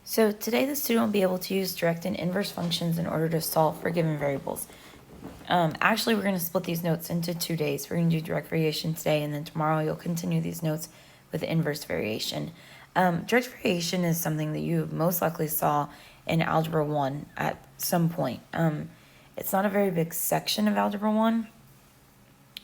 So today the student will be able to use direct and inverse functions in order to solve for given variables. Actually, we're going to split these notes into 2 days. We're going to do direct variation today, and then tomorrow you'll continue these notes with inverse variation. Direct variation is something that you most likely saw in Algebra 1 at some point. It's not a very big section of Algebra 1,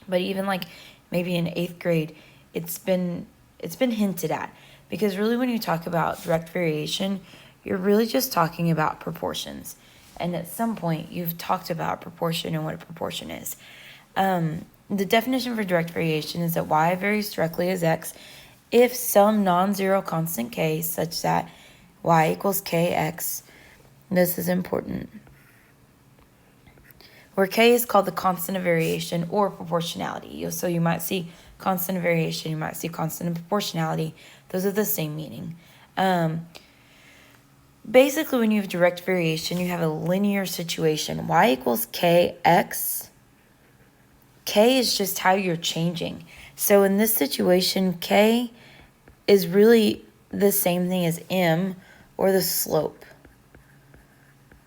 but even like maybe in 8th grade, it's been hinted at. Because really when you talk about direct variation, you're really just talking about proportions. And at some point, you've talked about proportion and what a proportion is. The definition for direct variation is that y varies directly as x if some non-zero constant k such that y equals kx, this is important, where k is called the constant of variation or proportionality. So you might see constant of variation, you might see constant of proportionality. Those are the same meaning. Basically, when you have direct variation, you have a linear situation. Y equals kx. K is just how you're changing. So in this situation, k is really the same thing as m, or the slope,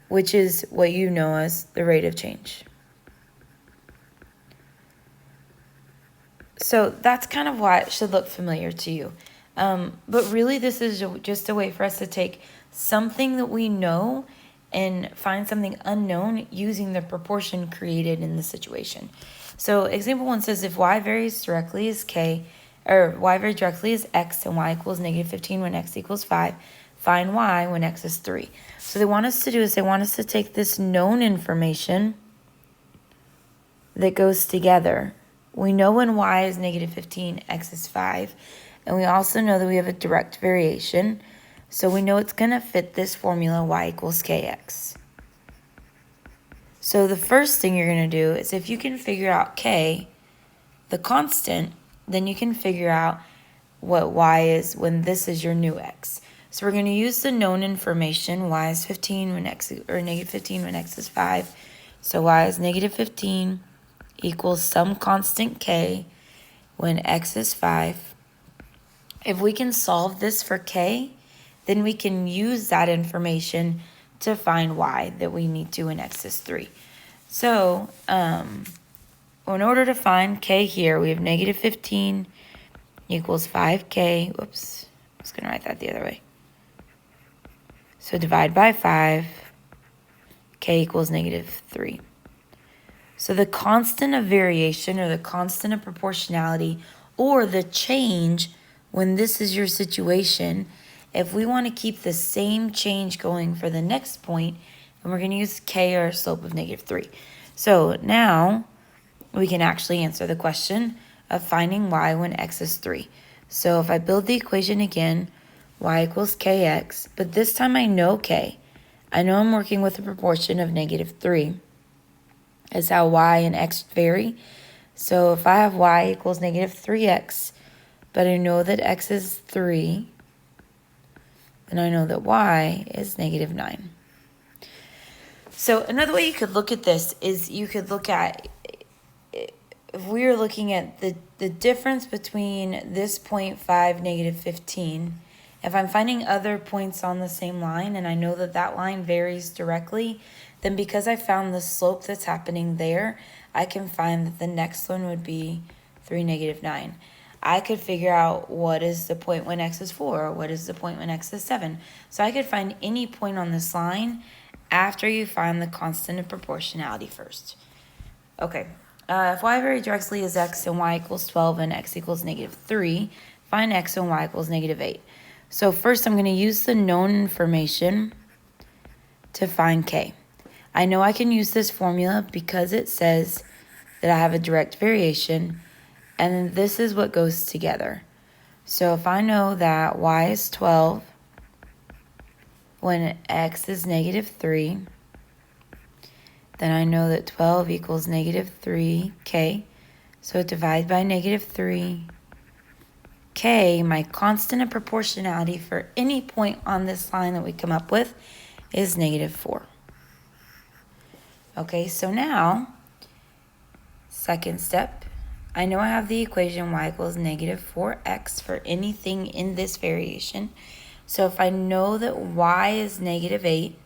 which is what you know as the rate of change. So that's kind of why it should look familiar to you. But really, this is just a way for us to take something that we know and find something unknown using the proportion created in the situation. So example 1 says if y varies directly as k, or y varies directly as x and y equals negative 15 when x equals 5, find y when x is 3. So they want us to do is they want us to take this known information that goes together. We know when y is negative 15, x is 5. And we also know that we have a direct variation. So we know it's going to fit this formula, y equals kx. So the first thing you're going to do is if you can figure out k, the constant, then you can figure out what y is when this is your new x. So we're going to use the known information. Y is 15 when x, or negative 15 when x is 5. So y is negative 15 equals some constant k when x is 5. If we can solve this for k, then we can use that information to find y that we need to when x is 3. So in order to find k here, we have negative 15 equals 5k. Whoops, I was going to write that the other way. So divide by 5, k equals negative 3. So the constant of variation, or the constant of proportionality, or the change when this is your situation, if we want to keep the same change going for the next point, then we're going to use k, or slope of negative 3. So now we can actually answer the question of finding y when x is 3. So if I build the equation again, y equals kx, but this time I know k. I know I'm working with a proportion of negative 3. Is how y and x vary. So if I have y equals negative 3x, but I know that x is 3, then I know that y is negative 9. So another way you could look at this is you could look at, if we were looking at the difference between this point 5, negative 15, if I'm finding other points on the same line and I know that that line varies directly, then because I found the slope that's happening there, I can find that the next one would be 3, negative 9. I could figure out what is the point when x is 4, or what is the point when x is 7. So I could find any point on this line after you find the constant of proportionality first. Okay, if y varies directly as x and y equals 12 and x equals negative 3, find x and y equals negative 8. So first I'm going to use the known information to find k. I know I can use this formula because it says that I have a direct variation, and then this is what goes together. So if I know that y is 12 when x is negative 3, then I know that 12 equals negative 3k. So divide by negative 3. K, my constant of proportionality for any point on this line that we come up with, is negative 4. Okay, so now, second step, I know I have the equation y equals negative 4x for anything in this variation. So if I know that y is negative 8,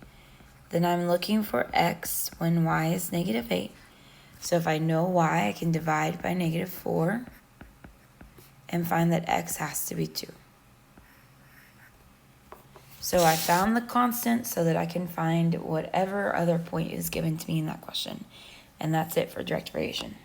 then I'm looking for x when y is negative 8. So if I know y, I can divide by negative 4 and find that x has to be 2. So I found the constant so that I can find whatever other point is given to me in that question. And that's it for direct variation.